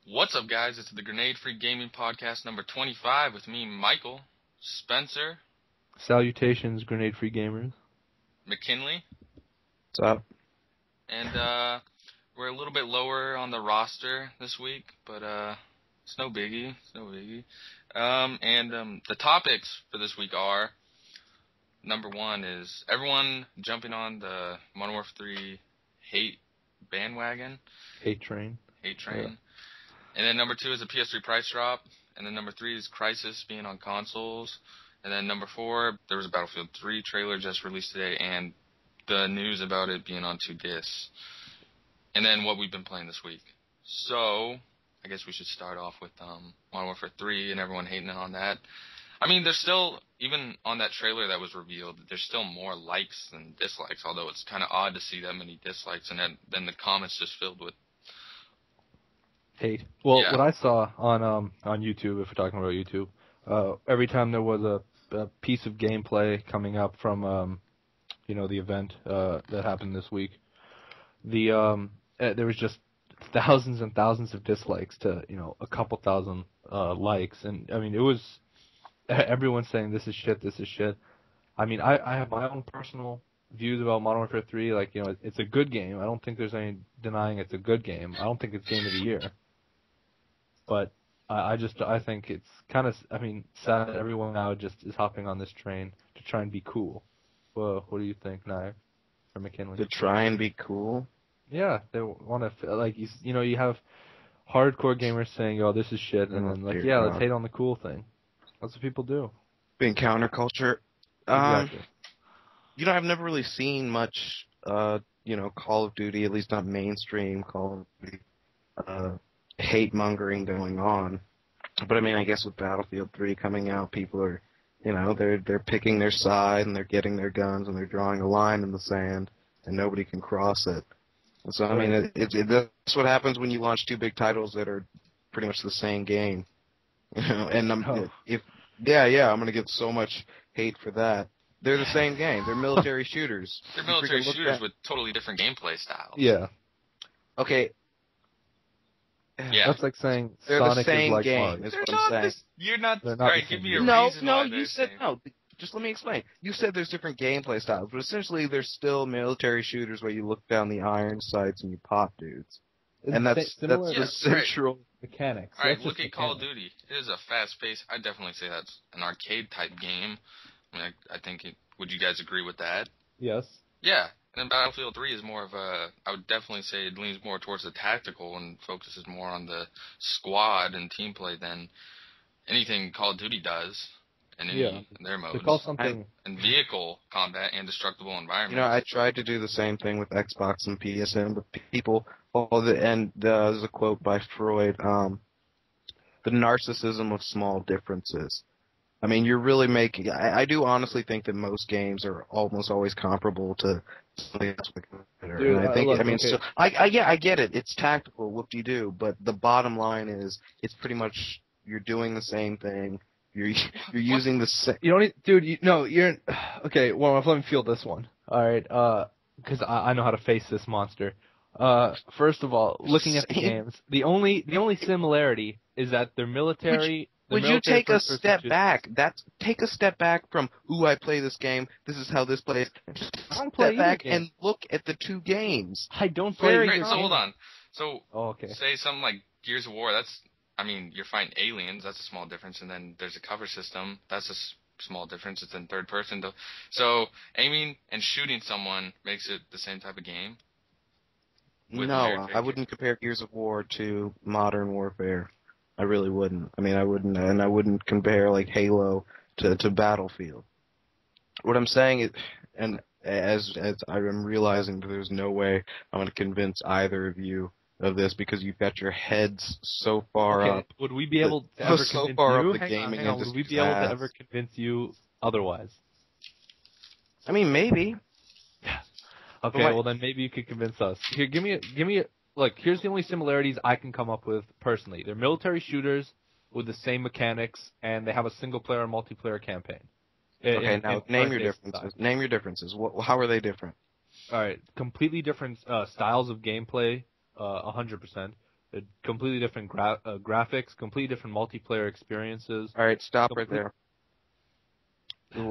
What's up, guys? It's the Grenade Free Gaming Podcast number 25 with me, Michael, Spencer, Salutations, grenade-free gamers. McKinley. What's up? And we're a little bit lower on the roster this week, but it's no biggie. The topics for this week are, number one is everyone jumping on the Modern Warfare 3 hate bandwagon. Hate train. Yeah. And then number two is a PS3 price drop. And then number three is Crysis being on consoles. And then number four, there was a Battlefield 3 trailer just released today, and the news about it being on 2 discs. And then what we've been playing this week. So, I guess we should start off with Modern Warfare 3 and everyone hating on that. I mean, there's still, even on that trailer that was revealed, there's still more likes than dislikes, although it's kind of odd to see that many dislikes, and then the comments just filled with hate. Well, Yeah. What I saw on YouTube, if we're talking about YouTube, every time there was a piece of gameplay coming up from the event that happened this week, there was just thousands and thousands of dislikes to a couple thousand likes, and I mean it was everyone saying this is shit. I mean I have my own personal views about Modern Warfare 3. Like, it's a good game. I don't think there's any denying it's a good game. I don't think it's game of the year. But I think it's kind of, sad that everyone now just is hopping on this train to try and be cool. Well, what do you think, Nair, or McKinley? To try and be cool? Yeah, they want to, like, you have hardcore gamers saying, oh, this is shit, and then, like, yeah, let's hate on the cool thing. That's what people do. Being counterculture. Exactly. I've never really seen much, Call of Duty, at least not mainstream Call of Duty, hate-mongering going on. But, I guess with Battlefield 3 coming out, people are, they're picking their side, and they're getting their guns, and they're drawing a line in the sand, and nobody can cross it. So, that's what happens when you launch 2 big titles that are pretty much the same game. And I'm going to get so much hate for that. They're the same game. They're military shooters. They're military shooters with totally different gameplay styles. Yeah. Okay. Yeah. That's like saying they're Sonic the same is like game. Mario. Is what I'm saying. You're not. They're All not right, the give same me a game. reason No, why you they're said saying. no. Just let me explain. You said there's different gameplay styles, but essentially they're still military shooters where you look down the iron sights and you pop dudes. And that's Similar the central mechanics. All right, That's look just at Call of mechanics. Duty. It is a fast-paced. I'd definitely say that's an arcade-type game. I think. Would you guys agree with that? Yes. Yeah. And then Battlefield 3 is more of a. I would definitely say it leans more towards the tactical and focuses more on the squad and team play than anything Call of Duty does in their modes. To call something And vehicle combat and destructible environments. I tried to do the same thing with Xbox and PSN, but people, there's a quote by Freud, the narcissism of small differences. You're really making, I do honestly think that most games are almost always comparable to something else. Dude, and I think, okay. I get it. It's tactical, whoop-de-doo, but the bottom line is, it's pretty much, you're doing the same thing. You're using the same. You don't need, dude. You're okay. Well, let me feel this one. All right, because I know how to face this monster. First of all, looking at the games, the only similarity is that they're military. Would you take a step back? Take a step back from, I play this game. This is how this plays. Just I don't play step back game. and look at the 2 games. I don't play. Right, so hold on. So okay. Say something like Gears of War. You're fighting aliens. That's a small difference. And then there's a cover system. That's a small difference. It's in third person. So aiming and shooting someone makes it the same type of game. No, I wouldn't compare Gears of War to Modern Warfare. I really wouldn't. I wouldn't, and I wouldn't compare like Halo to Battlefield. What I'm saying is, and as I'm realizing that there's no way I'm going to convince either of you of this because you've got your heads so far up. Would we be able to ever so convince far you? up the gaming Hang on. Would we be able to ever convince you otherwise? Maybe. Okay, well then maybe you could convince us. Here, give me a. Look, here's the only similarities I can come up with personally. They're military shooters with the same mechanics, and they have a single-player and multiplayer campaign. Okay, now name your differences. Name your differences. How are they different? All right, completely different styles of gameplay, 100%. completely different graphics, completely different multiplayer experiences. All right, stop right there. I'm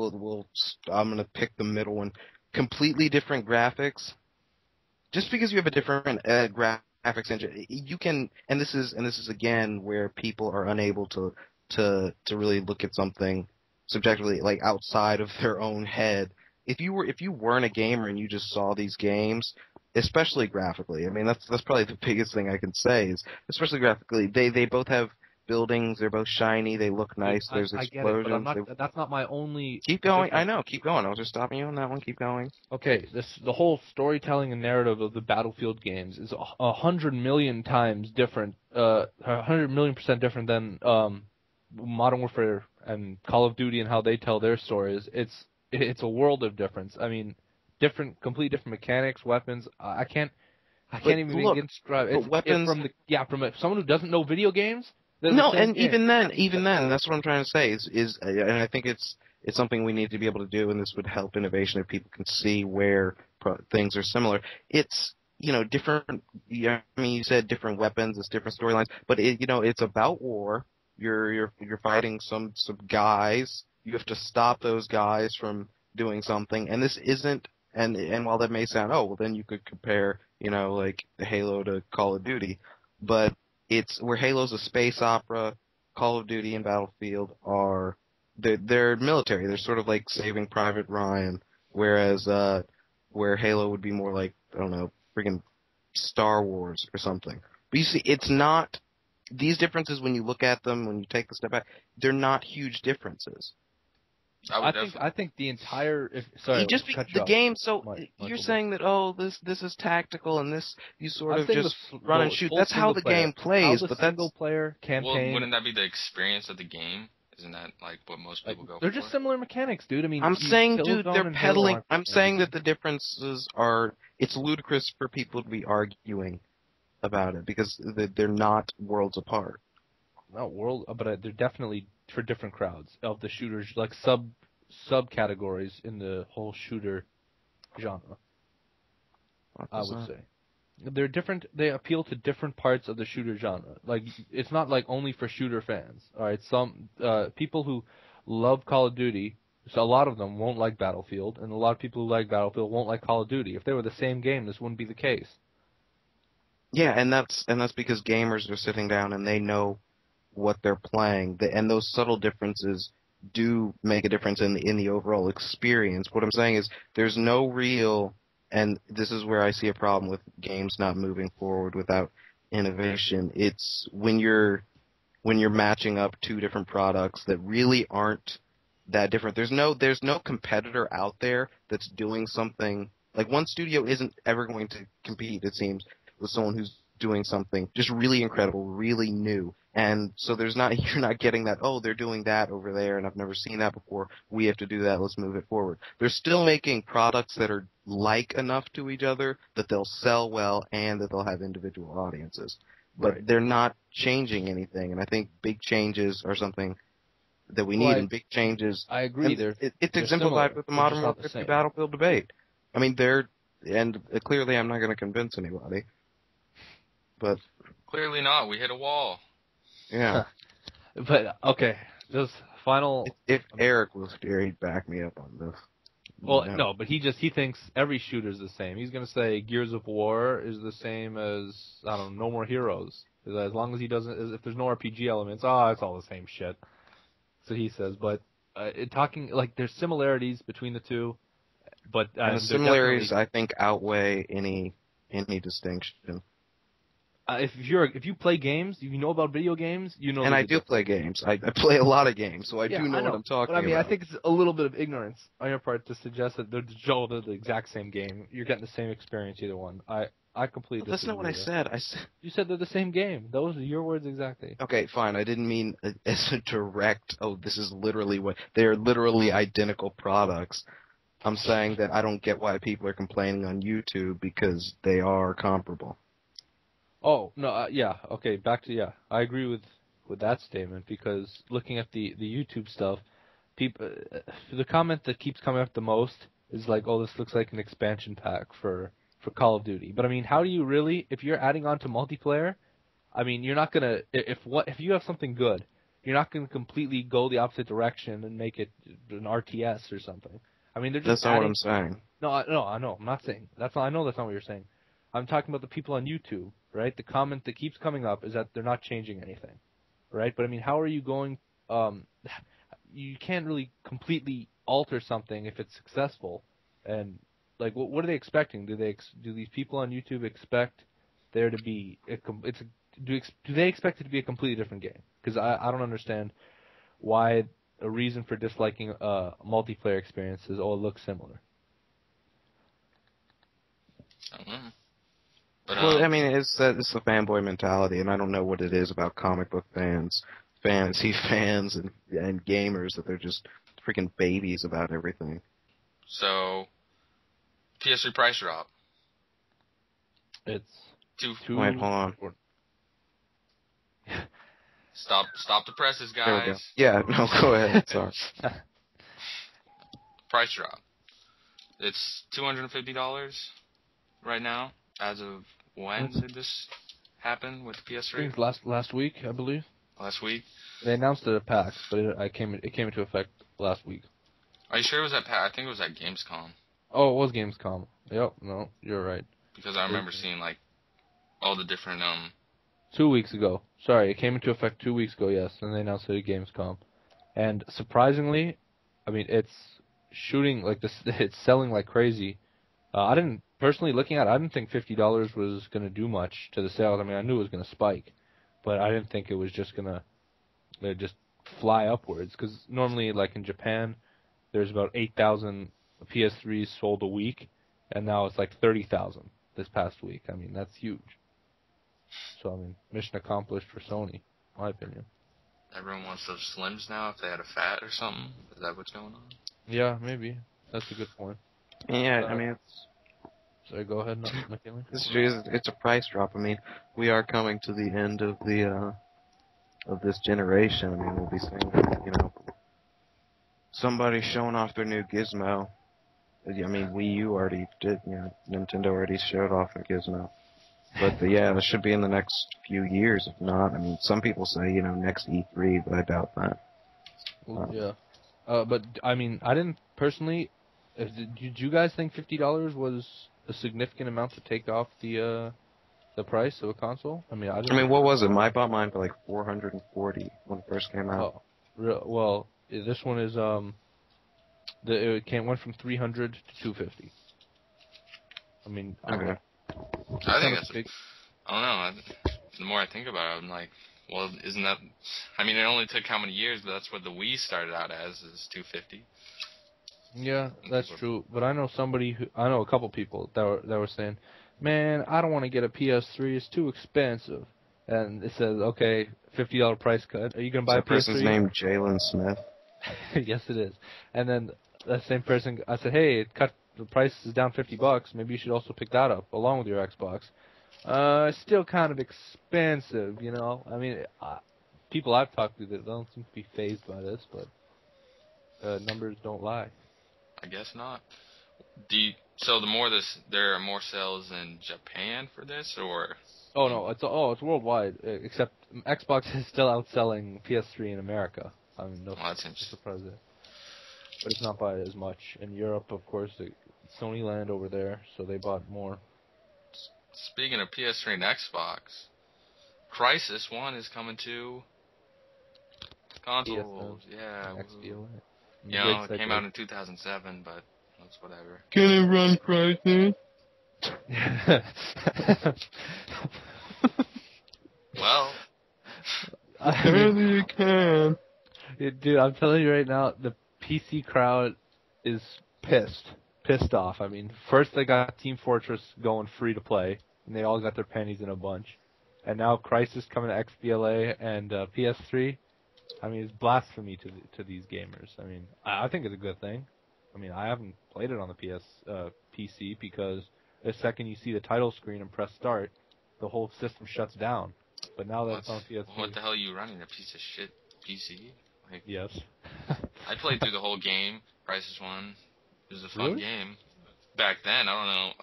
gonna pick the middle one. Completely different graphics. Just because you have a different graphics engine, you can. And this is again where people are unable to really look at something subjectively, like outside of their own head. If you weren't a gamer and you just saw these games, especially graphically, I mean that's probably the biggest thing I can say is, especially graphically, they both have buildings, they're both shiny, they look nice, there's explosions. I get it, but that's not my only... Keep going, I know, keep going. I was just stopping you on that one, keep going. Okay, the whole storytelling and narrative of the Battlefield games is 100 million times different, 100 million% different than Modern Warfare and Call of Duty and how they tell their stories. It's a world of difference. I mean, completely different mechanics, weapons. I can't even begin to describe it. Weapons... From someone who doesn't know video games... No, and even then, that's what I'm trying to say is, and I think it's something we need to be able to do, and this would help innovation if people can see where things are similar. It's, different. I mean, you said different weapons, it's different storylines, but it's about war. You're fighting some guys. You have to stop those guys from doing something, and this isn't. And while that may sound, then you could compare, like Halo to Call of Duty, but it's where Halo's a space opera, Call of Duty and Battlefield are they're military. They're sort of like Saving Private Ryan, whereas where Halo would be more like, I don't know, friggin' Star Wars or something. But you see, it's not these differences when you look at them, when you take the step back, they're not huge differences. I think the entire the game. So you're saying that this is tactical and this you sort of just run and shoot. That's how the game plays. But single player campaign. Well, wouldn't that be the experience of the game? Isn't that like what most people go for? They're just similar mechanics, dude. I mean, I'm saying, dude, they're peddling. I'm saying that the differences are. It's ludicrous for people to be arguing about it because they're not worlds apart. Not world, but they're definitely for different crowds of the shooters, like subcategories in the whole shooter genre. I would say they're different. They appeal to different parts of the shooter genre. Like it's not like only for shooter fans. All right, some people who love Call of Duty, so a lot of them won't like Battlefield, and a lot of people who like Battlefield won't like Call of Duty. If they were the same game, this wouldn't be the case. Yeah, and that's because gamers are sitting down and they know what they're playing, and those subtle differences do make a difference in the overall experience. What I'm saying is there's no real, and this is where I see a problem with games not moving forward without innovation. It's when you're matching up two different products that really aren't that different. There's no competitor out there that's doing something, like one studio isn't ever going to compete, it seems, with someone who's doing something just really incredible, really new. And so you're not getting that, they're doing that over there and I've never seen that before. We have to do that. Let's move it forward. They're still making products that are like enough to each other that they'll sell well and that they'll have individual audiences. But They're not changing anything. And I think big changes are something that we need. And big changes. I agree. It's exemplified with the Modern Warfare Battlefield debate. I mean, clearly I'm not going to convince anybody. But clearly not. We hit a wall. Yeah. But, okay, just final... If Eric was here, he'd back me up on this. Well, no, but he thinks every shooter's the same. He's going to say Gears of War is the same as, I don't know, No More Heroes. As long as he doesn't... If there's no RPG elements, it's all the same shit. So he says, but there's similarities between the two, but... and the similarities, I think, outweigh any distinction. If you play games, if you know about video games, you know. And I do play games. I play a lot of games, so I do know what I'm talking about. But I mean, I think it's a little bit of ignorance on your part to suggest that they're the exact same game. You're getting the same experience either one. I completely. That's not what I said. You said they're the same game. Those are your words exactly. Okay, fine. I didn't mean as a direct. This is literally what they're literally identical products. I'm saying that I don't get why people are complaining on YouTube because they are comparable. Oh, no, yeah, okay, I agree with that statement because looking at the YouTube stuff, people, the comment that keeps coming up the most is like, this looks like an expansion pack for Call of Duty. But I mean, how do you really, if you're adding on to multiplayer, I mean, you're not gonna if you have something good, you're not gonna completely go the opposite direction and make it an RTS or something. I mean, they're just That's not what adding. I'm saying. No, I know. I'm not saying that's not. I know that's not what you're saying. I'm talking about the people on YouTube, right? The comment that keeps coming up is that they're not changing anything, right? But I mean, how are you going? You can't really completely alter something if it's successful, and like, what are they expecting? Do these people on YouTube expect there to be do they expect it to be a completely different game? Because I don't understand why a reason for disliking a multiplayer experience is it looks similar. I don't know. But, Well, I mean, it's the fanboy mentality, and I don't know what it is about comic book fans, fantasy fans, and gamers that they're just freaking babies about everything. So, PS3 price drop. It's Two. Wait, hold on. Stop the presses, guys. There we go. Yeah, no, go ahead. Sorry. Price drop. It's $250 right now. As of when did this happen with PS3? I think last week, I believe. Last week. They announced it at PAX, but it came into effect last week. Are you sure it was at PAX? I think it was at Gamescom. Oh, it was Gamescom. Yep, no, you're right. Because I remember seeing like all the different 2 weeks ago. Sorry, it came into effect 2 weeks ago, yes, and they announced it at Gamescom. And surprisingly, I mean, it's shooting like this. It's selling like crazy. I didn't personally looking at it, I didn't think $50 was going to do much to the sales. I mean, I knew it was going to spike, but I didn't think it was just going to just fly upwards. Because normally, like in Japan, there's about 8,000 PS3s sold a week, and now it's like 30,000 this past week. I mean, that's huge. So, I mean, mission accomplished for Sony, in my opinion. everyone wants those slims now if they had a fat or something. Is that what's going on? Yeah, maybe. That's a good point. Yeah, I mean, it's Sorry, go ahead, McKinley. it's a price drop. I mean, we are coming to the end of the of this generation. I mean, we'll be seeing, somebody showing off their new Gizmo. I mean, Wii U already did, Nintendo already showed off their Gizmo. But yeah, it should be in the next few years, if not. I mean, some people say, next E3, but I doubt that. Well, yeah. But, I mean, I didn't personally... Did you guys think $50 was a significant amount to take off the price of a console? I mean, what was it? I bought mine for like $440 when it first came out. Oh, well, this one is went from $300 to $250. I mean, Okay. I think that's big. I don't know. The more I think about it, I'm like, well, isn't that? I mean, it only took how many years, but that's what the Wii started out as, is $250. Yeah, that's true. But I know a couple people that were saying, man, I don't want to get a PS3. It's too expensive. And it says, okay, $50 price cut. Are you gonna buy a PS3? That person's named Jalen Smith. Yes, it is. And then that same person, I said, hey, the price is down $50. Maybe you should also pick that up along with your Xbox. It's still kind of expensive, I mean, people I've talked to that don't seem to be phased by this, but numbers don't lie. I guess not. So there are more sales in Japan for this, or? Oh no, it's worldwide. Except Xbox is still outselling PS3 in America. I mean, no surprise there. But it's not by as much in Europe, of course. Sony land over there, so they bought more. Speaking of PS3 and Xbox, Crysis 1 is coming to consoles. Yeah. XBLA. It came out in 2007, but that's whatever. Can it run Crysis? Well, Surely you can. Dude, I'm telling you right now, the PC crowd is pissed off. I mean, first they got Team Fortress going free to play, and they all got their pennies in a bunch. And now Crysis coming to XBLA and PS3. I mean, it's blasphemy to these gamers. I mean, I think it's a good thing. I mean, I haven't played it on the PC because the second you see the title screen and press start, the whole system shuts down. But now that it's on PS3... What the hell are you running, a piece of shit PC? Yes. I played through the whole game, Crysis 1. It was a fun game. Back then, I don't know.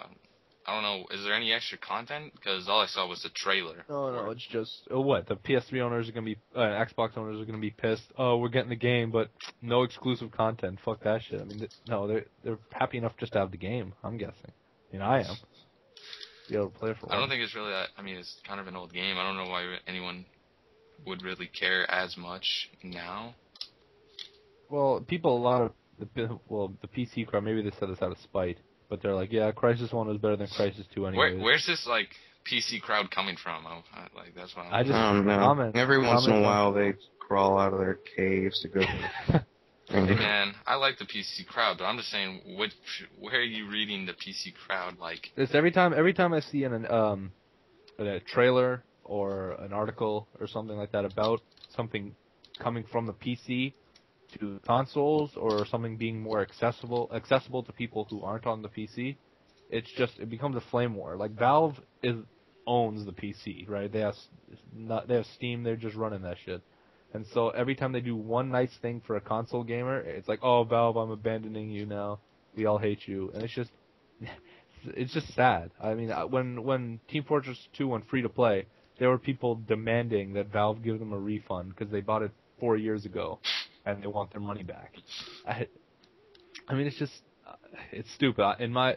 I don't know. Is there any extra content? Because all I saw was the trailer. No, it's just what the PS3 owners are gonna be, Xbox owners are gonna be pissed. Oh, we're getting the game, but no exclusive content. Fuck that shit. I mean, no, they're happy enough just to have the game. I'm guessing. I mean, I am. Be able to play it for. I don't think it's really that. I mean, it's kind of an old game. I don't know why anyone would really care as much now. Well, people, a lot of the PC crowd, maybe they said this out of spite, but they're like, yeah, Crysis 1 was better than Crysis 2 anyway. Where's this, like, PC crowd coming from? Like, that's what I just don't know. comment. Every once in a while, they crawl out of their caves to go. Hey, man, I like the PC crowd, but I'm just saying, where are you reading the PC crowd, like? It's every time I see in a trailer or an article or something like that about something coming from the PC to consoles or something being more accessible to people who aren't on the PC, it becomes a flame war. Like Valve owns the PC, right? They have Steam, they're just running that shit. And so every time they do one nice thing for a console gamer, it's like, "Oh, Valve, I'm abandoning you now. We all hate you." And it's just sad. I mean, when Team Fortress 2 went free to play, there were people demanding that Valve give them a refund because they bought it 4 years ago. And they want their money back. I mean, it's just, it's stupid.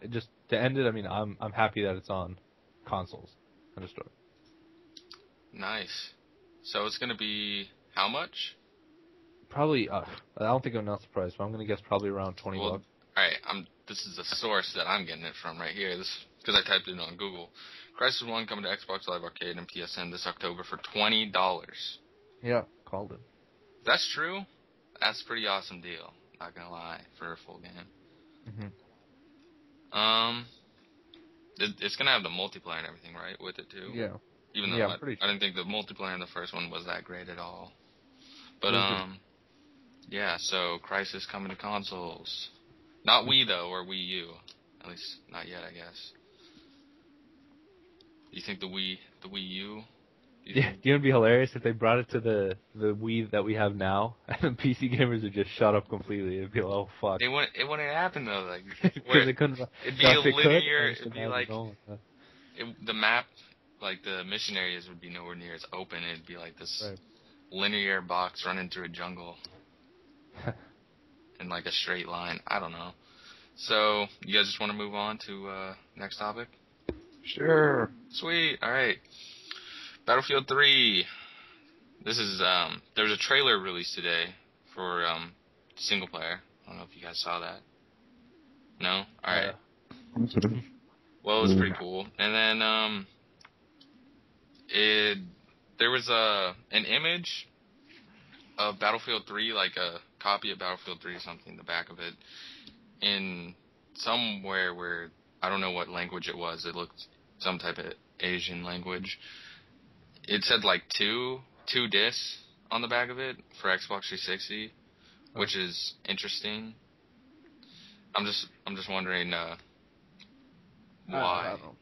Just to end it, I mean, I'm happy that it's on consoles. Understood. Nice. So it's gonna be how much? Probably, I don't think I'm not surprised, but I'm gonna guess probably around $20. All right, this is the source that I'm getting it from right here. This because I typed it in on Google. Crysis 1 coming to Xbox Live Arcade and PSN this October for $20. Yeah, called it. That's true. That's a pretty awesome deal. Not gonna lie, for a full game. Mm-hmm. It's gonna have the multiplayer and everything, right, with it too. Yeah. Even though I didn't think the multiplayer in the first one was that great at all. But yeah. So Crysis coming to consoles. Not Wii though, or Wii U. At least not yet, I guess. You think the Wii U? Yeah, you know, it'd be hilarious if they brought it to the Wii that we have now, and the PC gamers would just shut up completely. It'd be like, oh fuck. It wouldn't happen though, like because they couldn't. It'd be a linear. It'd be like the map, like the mission areas would be nowhere near as open. It'd be like this linear box running through a jungle in like a straight line. I don't know. So you guys just want to move on to next topic? Sure. Sweet. All right. Battlefield 3. This is there was a trailer released today for single player. I don't know if you guys saw that. No? All right. Well, it was pretty cool. And then there was an image of Battlefield 3, like a copy of Battlefield 3 or something, the back of it, in somewhere where I don't know what language it was. It looked some type of Asian language. It said like two discs on the back of it for Xbox 360, which is interesting. I'm just wondering why. I don't know.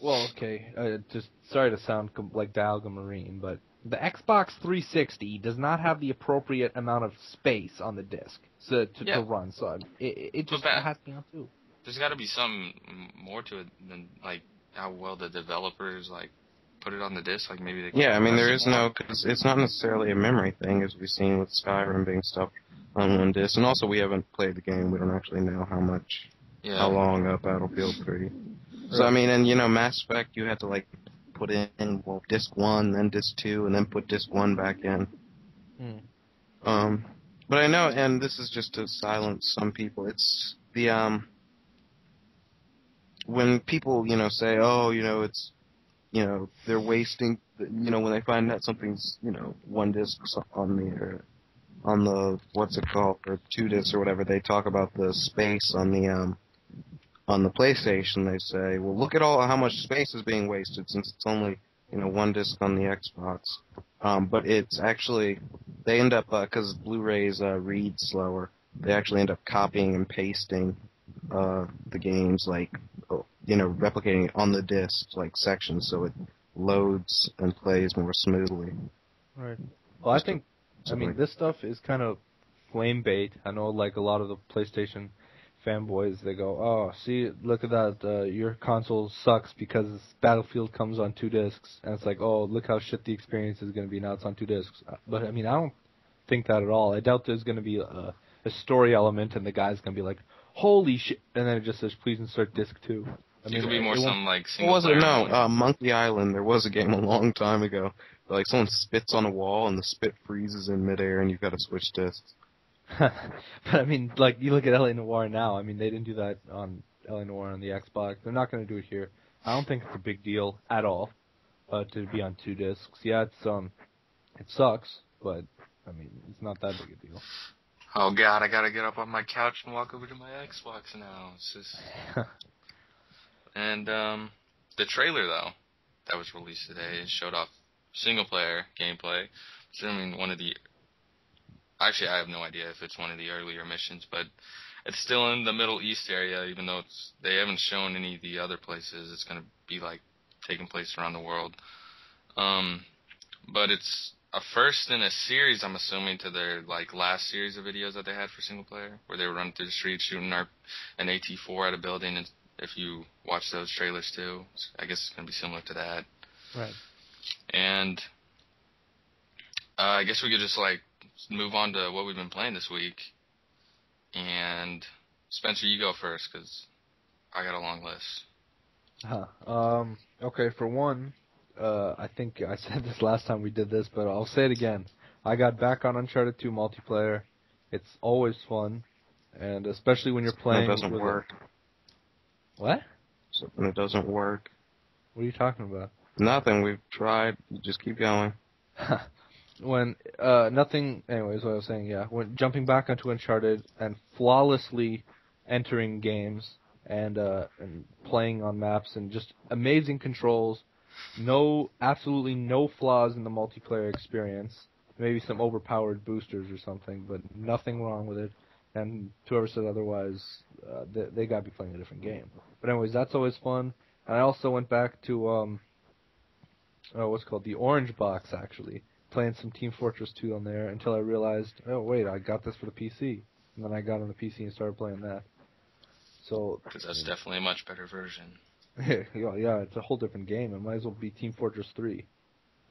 Well, okay. Just sorry to sound like Dialga Marine, but the Xbox 360 does not have the appropriate amount of space on the disc to run. So it just has to be on too. There's got to be some more to it than like how well the developers like put it on the disc. Like maybe they. Yeah, I mean there is no, because it's not necessarily a memory thing, as we've seen with Skyrim being stuck on one disc, and also we haven't played the game. We don't actually know how long Battlefield 3. So I mean, and you know, Mass Effect, you had to like put in disc 1, then disc 2, and then put disc 1 back in. But I know, and this is just to silence some people. It's the when people say, oh, it's they're wasting, when they find that something's one disc on the what's it called, or 2 discs or whatever, they talk about the space on the PlayStation. They say, well, look at how much space is being wasted since it's only 1 disc on the Xbox. But it's actually, they end up, because Blu-rays read slower, they actually end up copying and pasting the games, like replicating it on the disc, like sections, so it loads and plays more smoothly. Right. Well, I mean, this stuff is kind of flame bait. I know, like, a lot of the PlayStation fanboys, they go, "Oh, see, look at that. Your console sucks because Battlefield comes on 2 discs." And it's like, "Oh, look how shit the experience is going to be now. It's on 2 discs." But I mean, I don't think that at all. I doubt there's going to be a story element, and the guy's going to be like, "Holy shit!" And then it just says, "Please insert disc 2." I It mean, could be more some like What single was it? player. No, mode. Monkey Island. There was a game a long time ago. Where, like someone spits on a wall and the spit freezes in midair, and you've got to switch discs. But I mean, like, you look at LA Noire now. I mean, they didn't do that on LA Noire on the Xbox. They're not going to do it here. I don't think it's a big deal at all to be on 2 discs. Yeah, it sucks, but I mean, it's not that big a deal. Oh God, I gotta get up on my couch and walk over to my Xbox now. It's just. And the trailer though that was released today showed off single player gameplay. Assuming one of the. Actually, I have no idea if it's one of the earlier missions, but it's still in the Middle East area, even though they haven't shown any of the other places. It's going to be like taking place around the world. But it's a first in a series, I'm assuming, to their like last series of videos that they had for single player, where they were running through the streets shooting an AT-4 at a building. And if you watch those trailers too, I guess it's going to be similar to that. Right. And I guess we could just like move on to what we've been playing this week. And Spencer, you go first because I got a long list. Okay, for one, I think I said this last time we did this, but I'll say it again. I got back on Uncharted 2 multiplayer. It's always fun, and especially when you're playing. It doesn't work. What? So when it doesn't work. What are you talking about? Nothing. We've tried. Just keep going. When nothing. Anyways, what I was saying, yeah. When jumping back onto Uncharted and flawlessly entering games and playing on maps and just amazing controls. Absolutely no flaws in the multiplayer experience. Maybe some overpowered boosters or something, but nothing wrong with it. And whoever said otherwise, they got to be playing a different game. But anyways, that's always fun. And I also went back to what's it called, the Orange Box actually, playing some Team Fortress 2 on there until I realized, oh wait, I got this for the PC. And then I got on the PC and started playing that. So Because that's definitely a much better version. yeah, it's a whole different game. It might as well be Team Fortress 3.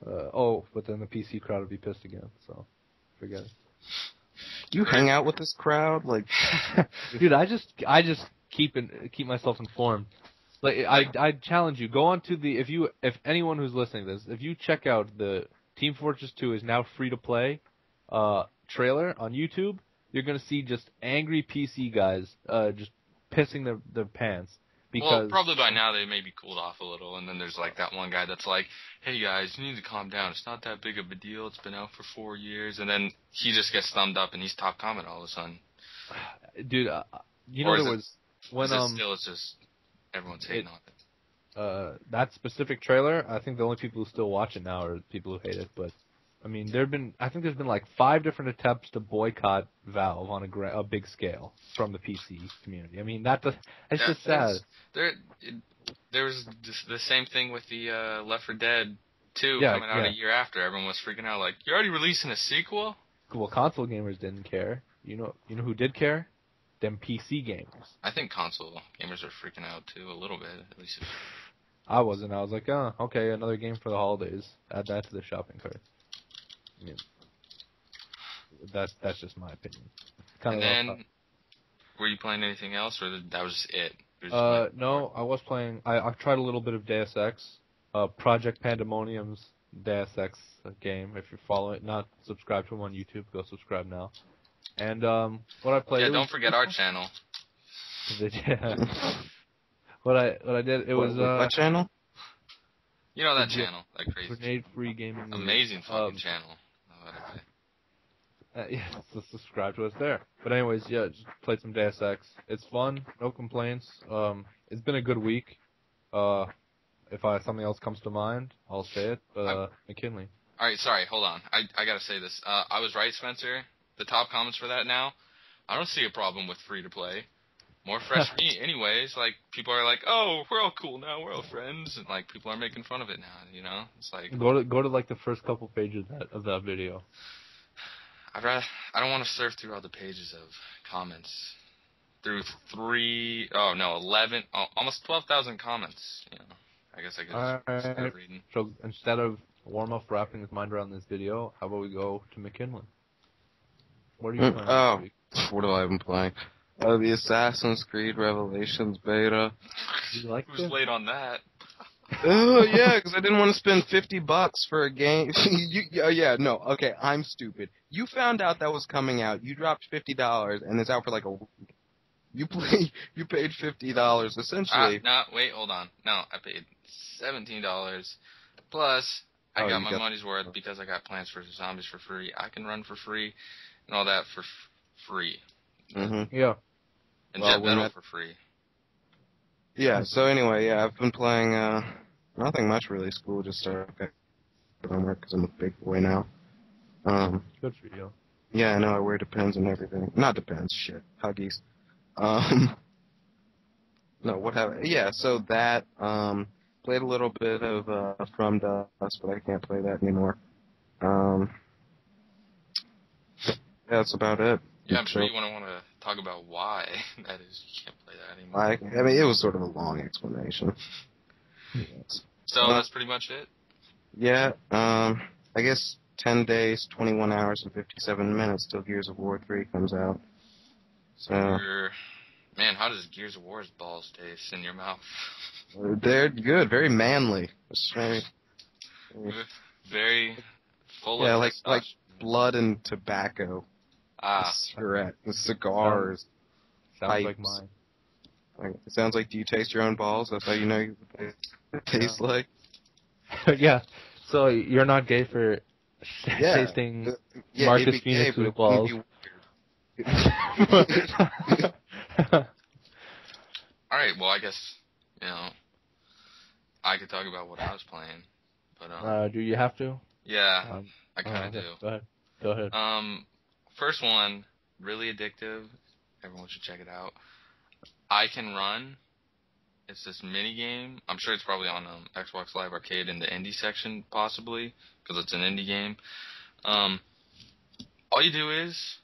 But then the PC crowd would be pissed again, so forget it. You hang out with this crowd, like, dude. I just keep myself informed. Like I challenge you, go on to if anyone who's listening to this, if you check out the Team Fortress 2 is now free to play trailer on YouTube, you're gonna see just angry PC guys just pissing their pants. Because, well, probably by now they may be cooled off a little, and then there's like that one guy that's like, hey guys, you need to calm down, it's not that big of a deal, it's been out for 4 years, and then he just gets thumbed up and he's top comment all of a sudden. Dude, you know, there was when it's just everyone's hating on it. That specific trailer, I think the only people who still watch it now are people who hate it, but I mean, there's been like 5 different attempts to boycott Valve on a big scale from the PC community. I mean, that's just sad. There was the same thing with the Left 4 Dead 2 coming out a year after. Everyone was freaking out, like, you're already releasing a sequel? Well, console gamers didn't care. You know who did care? Them PC gamers. I think console gamers are freaking out too, a little bit, at least. I wasn't. I was like, oh, okay, another game for the holidays. Add that to the shopping cart. I mean, that's just my opinion. And then, were you playing anything else, or that was just it? No, I was playing. I've tried a little bit of Deus Ex, Project Pandemonium's Deus Ex game. If you follow it, not subscribe to him on YouTube, go subscribe now. And what I played. Yeah, don't forget our channel. What I did, it was what channel? You know that channel, that crazy. Grenade Free Gaming. Amazing fucking channel. Yeah, so subscribe to us there. But anyways, yeah, just played some Deus Ex. It's fun, no complaints. It's been a good week. If something else comes to mind, I'll say it. But McKinley. All right, sorry, hold on. I gotta say this. I was right, Spencer. The top comments for that now. I don't see a problem with free to play. More fresh meat, anyways. Like, people are like, "Oh, we're all cool now. We're all friends," and like, people are making fun of it now. You know, it's like go to like the first couple pages of that video. I don't want to surf through all the pages of comments through 11, almost 12,000 comments. You know, I guess I could just start reading. So instead of Warm-Up wrapping his mind around this video, how about we go to McKinley? What are you playing this week? What have I been playing? The Assassin's Creed Revelations beta. Who's late on that? Oh, yeah, because I didn't want to spend $50 for a game. Okay, I'm stupid. You found out that was coming out. You dropped $50, and it's out for like a week. You paid $50, essentially. No, wait, hold on. No, I paid $17, plus I got my money's worth because I got Plants vs. Zombies for free. I can run for free, and all that for free. Mm-hmm. Yeah. And Jet Metal for free. Yeah, so anyway, yeah, I've been playing, nothing much really. School just started homework because I'm a big boy now. Good for you. Yeah, I know, I wear Depends and everything. Not Depends, shit. Huggies. No, what have I? Yeah, so that, played a little bit of, From Dust, but I can't play that anymore. Yeah, that's about it. Yeah, I'm sure you want to talk about why that is. You can't play that anymore. I mean, it was sort of a long explanation. So that's pretty much it? Yeah, I guess 10 days, 21 hours, and 57 minutes till Gears of War 3 comes out. So, man, how does Gears of War's balls taste in your mouth? They're good, very manly. Very full yeah, of like blood and tobacco. Cigarette, cigars. Sounds like mine. It sounds like, do you taste your own balls? That's how you know what it tastes like? Yeah. So you're not gay for tasting Marcus Phoenix's balls. Alright, well, I guess, I could talk about what I was playing. But do you have to? Yeah, I kind of do. Go ahead. First one, really addictive. Everyone should check it out. I Can Run. It's this mini game. I'm sure it's probably on Xbox Live Arcade in the indie section, possibly, because it's an indie game. All you do is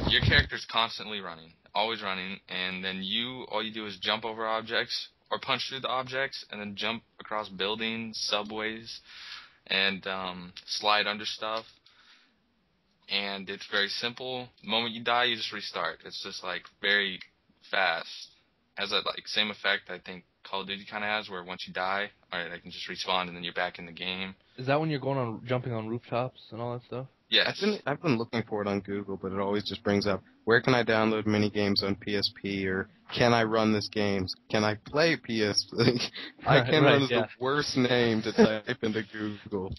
your character's constantly running, always running, and then all you do is jump over objects or punch through the objects, and then jump across buildings, subways, and slide under stuff. And it's very simple. The moment you die, you just restart. It's just like very fast. Has that same effect I think Call of Duty kind of has, where once you die, alright, I can just respawn and then you're back in the game. Is that when you're jumping on rooftops and all that stuff? Yes. I've been looking for it on Google, but it always just brings up, where can I download mini games on PSP, or can I run this game? Can I play PSP? I Can Run is the worst name to type into Google.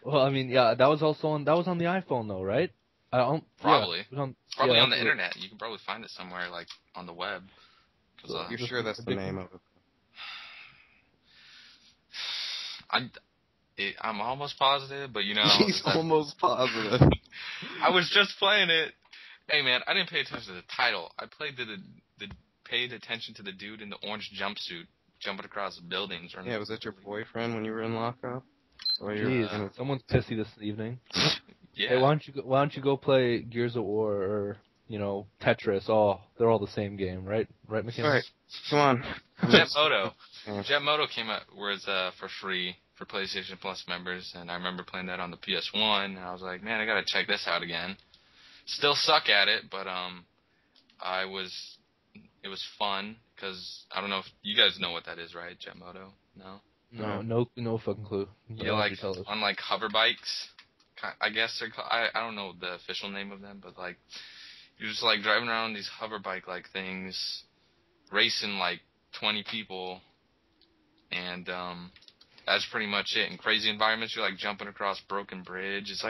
Well, I mean, yeah, that was on the iPhone though, right? Probably. Yeah, it was probably on the internet. You can probably find it somewhere on the web. You're sure that's the name of it? I'm almost positive, but He's almost positive. I was just playing it. Hey man, I didn't pay attention to the title. I paid attention to the dude in the orange jumpsuit jumping across the buildings. Yeah, was that your boyfriend when you were in lockup? Jeez, someone's pissy this evening. Yeah. Hey, why don't you go play Gears of War or Tetris? Oh, they're all the same game, right? Right, McKinley? All right, come on. Jetmoto came out for free for PlayStation Plus members, and I remember playing that on the PS1, and I was like, man, I gotta check this out again. Still suck at it, but it was fun, because I don't know if you guys know what that is, right? Jetmoto? No? No fucking clue. Yeah, on hover bikes, I guess they're called, I don't know the official name of them, but you're just driving around these hover bike things, racing 20 people, and that's pretty much it. In crazy environments, you're jumping across broken bridge. It's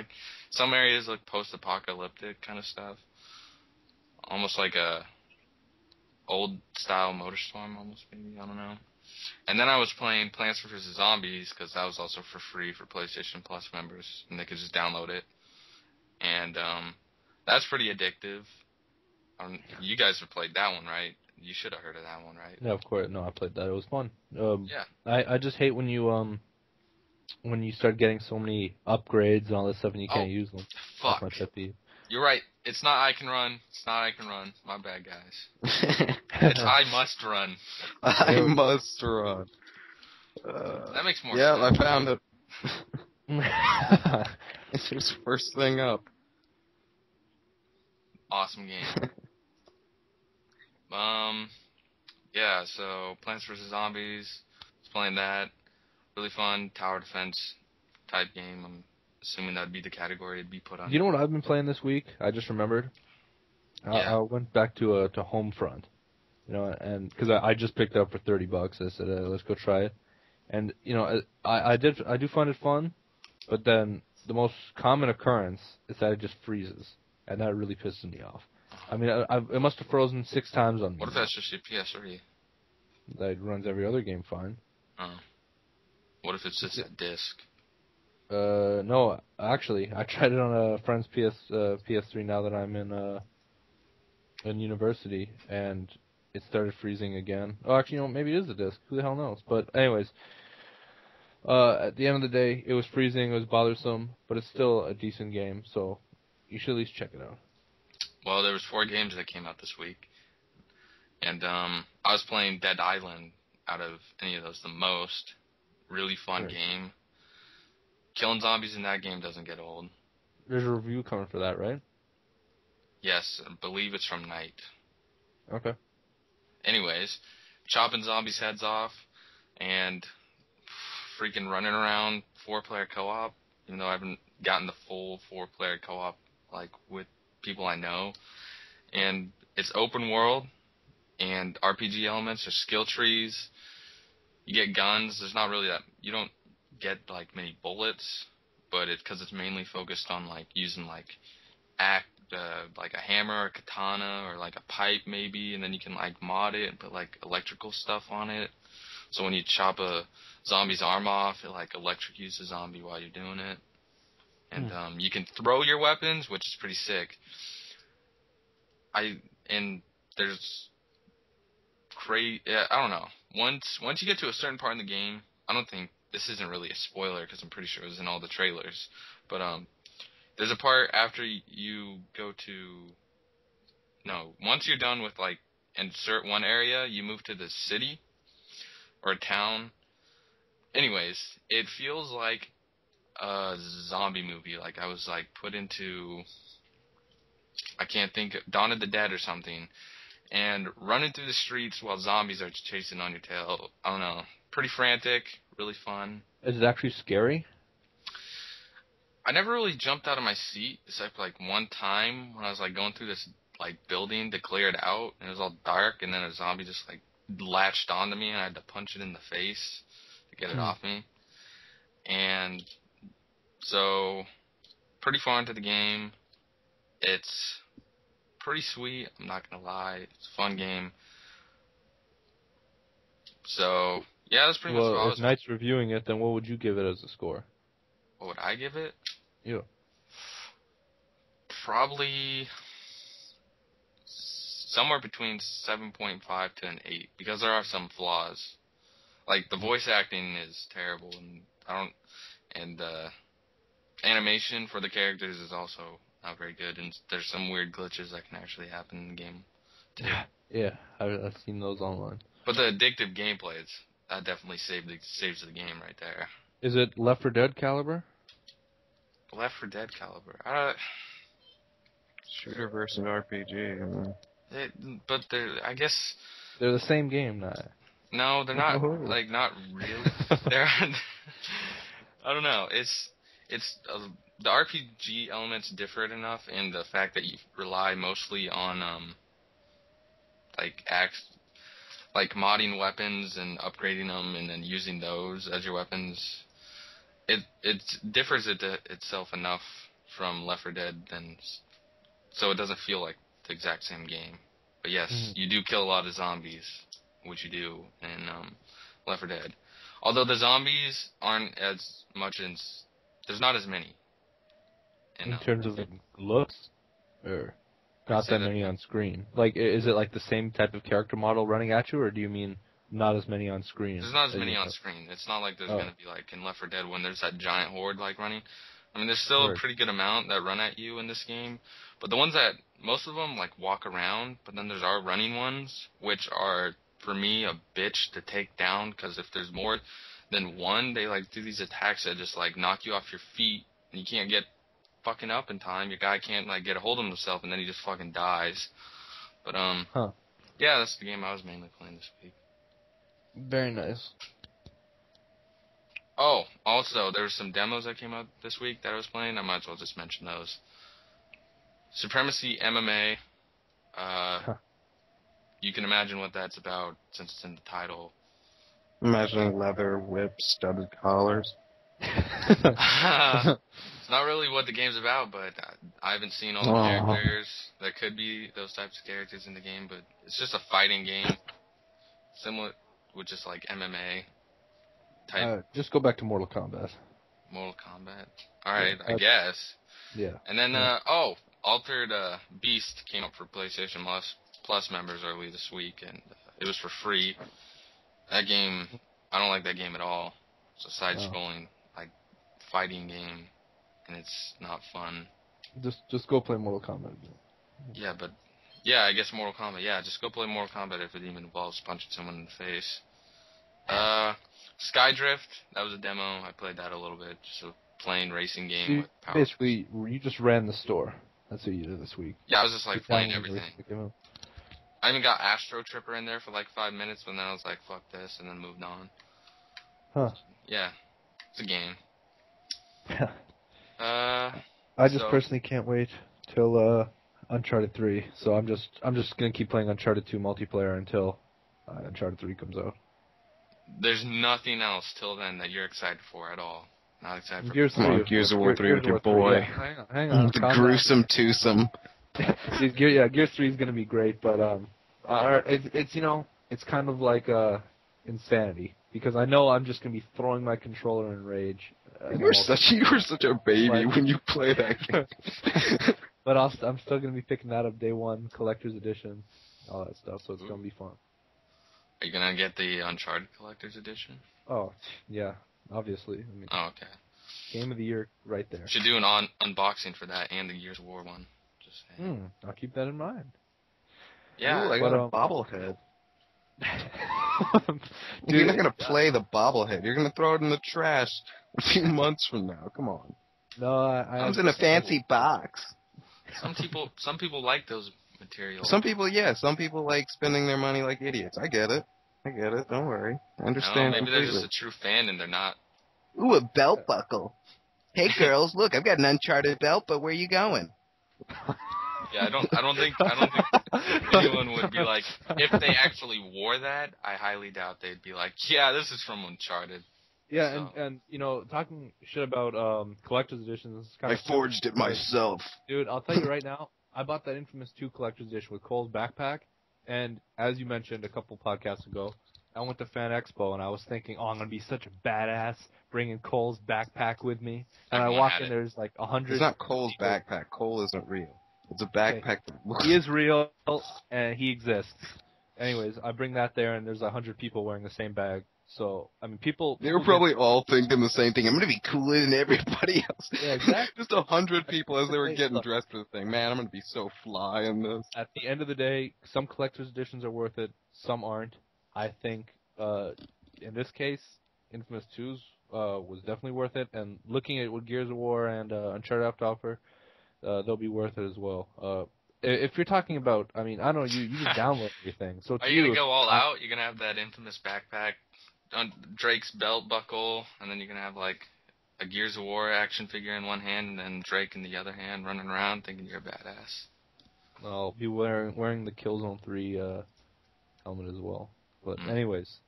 some areas look post-apocalyptic kind of stuff, almost like a old style MotorStorm, almost maybe, I don't know. And then I was playing Plants vs. Zombies, because that was also for free for PlayStation Plus members, and they could just download it. And that's pretty addictive. You guys have played that one, right? You should have heard of that one, right? Yeah, of course. No, I played that. It was fun. Yeah. I just hate when you start getting so many upgrades and all this stuff and you can't use them. Fuck. That's my pet peeve. You're right. It's not I can run. It's not I can run. My bad, guys. It's I must run. I must run. That makes more yeah, sense. I found it. It was first thing up. Awesome game. Yeah, so Plants vs. Zombies. Was playing that. Really fun tower defense type game. I'm assuming that'd be the category it'd be put on. You know what I've been playing this week? I just remembered. Yeah. I went back to Homefront, and because I just picked it up for $30. I said, let's go try it, and I do find it fun, but then the most common occurrence is that it just freezes, and that really pisses me off. I mean, it must have frozen 6 times on me. What if that's just your PS3? That runs every other game fine. Oh. What if it's just a disc? No, actually, I tried it on a friend's PS3 now that I'm in university, and it started freezing again. Oh, actually, maybe it is a disc. Who the hell knows? But anyways, at the end of the day, it was freezing. It was bothersome, but it's still a decent game, so you should at least check it out. Well, there was 4 games that came out this week, and I was playing Dead Island out of any of those the most. Really fun game. Killing zombies in that game doesn't get old. There's a review coming for that, right? Yes, I believe it's from Night. Okay. Anyways, chopping zombies' heads off, and freaking running around 4-player co-op, even though I haven't gotten the full 4-player co-op, like, with people I know. And it's open world, and RPG elements, there's skill trees, you get guns, there's not really that, you don't get, like, many bullets, but because it's mainly focused on, like, using, like, like a hammer or a katana or like a pipe maybe, and then you can like mod it and put like electrical stuff on it. So when you chop a zombie's arm off, it like electrocutes the zombie while you're doing it. And you can throw your weapons, which is pretty sick. And there's I don't know. Once you get to a certain part in the game, I don't think this isn't really a spoiler because I'm pretty sure it was in all the trailers, but there's a part after you go to... No, once you're done with, like, insert one area, you move to the city or a town. Anyways, it feels like a zombie movie. Like, I was, like, put into... I can't think... Dawn of the Dead or something. And running through the streets while zombies are chasing on your tail. I don't know. Pretty frantic. Really fun. Is it actually scary? I never really jumped out of my seat, except like one time when I was like going through this like building to clear it out, and it was all dark, and then a zombie just like latched onto me, and I had to punch it in the face to get it off me. And so, pretty far into the game. It's pretty sweet. I'm not gonna lie, it's a fun game. So yeah, that's pretty much what I was. If Knight's reviewing it, then what would you give it as a score? What would I give it? Yeah. Probably somewhere between 7.5 to an 8, because there are some flaws. Like, the voice acting is terrible, and the animation for the characters is also not very good, and there's some weird glitches that can actually happen in the game, too. Yeah, I've seen those online. But the addictive gameplay, that definitely saves the game right there. Is it Left 4 Dead caliber? Left 4 Dead caliber. Shooter versus RPG. But I guess They're the same game now. No, they're not. Like, not really. They're. I don't know. It's the RPG elements differ enough in the fact that you rely mostly on like modding weapons and upgrading them and then using those as your weapons. It differs itself enough from Left 4 Dead, so it doesn't feel like the exact same game. But yes, you do kill a lot of zombies, which you do in Left 4 Dead. Although the zombies aren't as much there's not as many. In terms of looks, or not that many on screen. Like, is it like the same type of character model running at you, or do you mean not as many on screen? There's not as many on screen. It's not like there's gonna be like in Left 4 Dead when there's that giant horde like running. I mean, there's still Word. a pretty good amount that run at you in this game, but the ones that, most of them, like, walk around, but then there's our running ones, which are, for me, a bitch to take down, because if there's more than one, they, like, do these attacks that just, like, knock you off your feet, and you can't get fucking up in time. Your guy can't, like, get a hold of himself, and then he just fucking dies. But, yeah, that's the game I was mainly playing this week. Very nice. Oh, also, there were some demos that came out this week that I was playing. I might as well just mention those. Supremacy MMA. You can imagine what that's about since it's in the title. Imagining leather whips, studded collars. It's not really what the game's about, but I haven't seen all the characters. There could be those types of characters in the game, but it's just a fighting game. Similar with just like MMA type. Just go back to Mortal Kombat. Mortal Kombat. Alright, I guess. Yeah. And then, Altered Beast came up for PlayStation Plus members early this week, and it was for free. That game, I don't like that game at all. It's a side-scrolling, like, fighting game, and it's not fun. Just go play Mortal Kombat. Yeah, but, yeah, I guess Mortal Kombat. Yeah, just go play Mortal Kombat if it even involves punching someone in the face. Skydrift, that was a demo. I played that a little bit. Just a plain racing game with power. Basically, you just ran the store. That's what you did this week. Yeah, I was just, like, playing everything. I even got Astro Tripper in there for like 5 minutes, but then I was like, fuck this, and then moved on. Huh. Yeah. It's a game. I just personally can't wait till Uncharted 3. So I'm just gonna keep playing Uncharted 2 multiplayer until Uncharted 3 comes out. There's nothing else till then that you're excited for at all. Not excited for Gears of War 3 with your boy. Yeah. Hang on. The gruesome twosome. Gears 3 is gonna be great, but it's it's kind of like insanity because I know I'm just gonna be throwing my controller in rage. You were such a baby when you play that game. But I'm still gonna be picking that up day one, collector's edition, all that stuff. So it's gonna be fun. Are you gonna get the Uncharted collector's edition? Oh yeah, obviously. I mean, okay. Game of the year, right there. Should do an unboxing for that and the Gears of War one. Just saying. I'll keep that in mind. Yeah, I got a bobblehead. Dude, you're not gonna play the bobblehead. You're gonna throw it in the trash a few months from now. Come on. No, I comes in a fancy box. Some people like those materials. Some people, yeah. Some people like spending their money like idiots. I get it. Don't worry. I understand. Maybe they're just a true fan and they're not. Ooh, a belt buckle. Hey girls, look, I've got an Uncharted belt, but where are you going? Yeah, I don't think anyone would be like, if they actually wore that, I highly doubt they'd be like, yeah, this is from Uncharted. Yeah, so. and talking shit about collector's editions is kind of... I forged it myself. Dude, I'll tell you right now, I bought that Infamous 2 collector's edition with Cole's backpack, and as you mentioned a couple podcasts ago, I went to Fan Expo, and I was thinking, I'm going to be such a badass bringing Cole's backpack with me. And I walk in, there's like 100... It's not Cole's backpack. Cole isn't real. It's a backpack. Okay. He is real, and he exists. Anyways, I bring that there, and there's 100 people wearing the same bag. So, I mean, people... They were probably all thinking the same thing. I'm going to be cooler than everybody else. Yeah, exactly. Just 100 people as they were getting dressed for the thing. Man, I'm going to be so fly in this. At the end of the day, some collector's editions are worth it. Some aren't. I think, in this case, Infamous 2's was definitely worth it. And looking at what Gears of War and Uncharted have to offer, they'll be worth it as well. If you're talking about, I mean, I don't know, you just download everything. So are you going to go all out? You're going to have that Infamous backpack, Drake's belt buckle, and then you're going to have, like, a Gears of War action figure in one hand and then Drake in the other hand running around thinking you're a badass. I'll be wearing the Killzone 3 helmet as well. But anyways,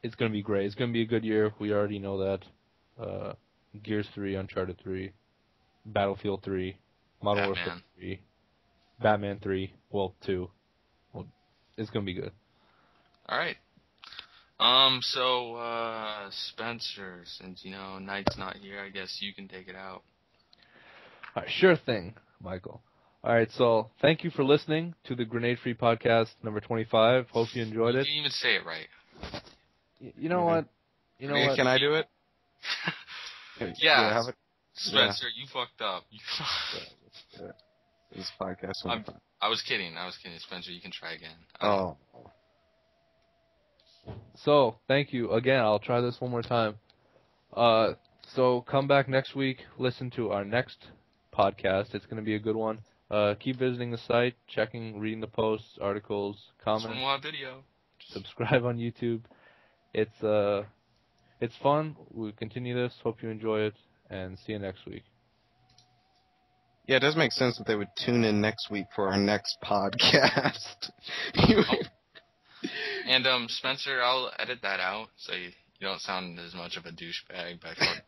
it's going to be great. It's going to be a good year. We already know that. Gears 3, Uncharted 3, Battlefield 3, Modern Warfare 3, Batman 3, 2. Well, it's going to be good. All right. So, Spencer, since, Knight's not here, I guess you can take it out. All right, sure thing, Michael. All right, so thank you for listening to the Grenade Free Podcast number 25. Hope you enjoyed it. You didn't even say it right. You know what? Can I do it? Yeah. Spencer, you fucked up. This podcast. I was kidding. Spencer, you can try again. Oh. So, thank you. Again, I'll try this one more time. So, come back next week. Listen to our next podcast. It's going to be a good one. Keep visiting the site, reading the posts, articles, comments. Swimwear video. Subscribe on YouTube. It's fun. We'll continue this. Hope you enjoy it, and see you next week. Yeah, it does make sense that they would tune in next week for our next podcast. And Spencer, I'll edit that out so you don't sound as much of a douchebag by talking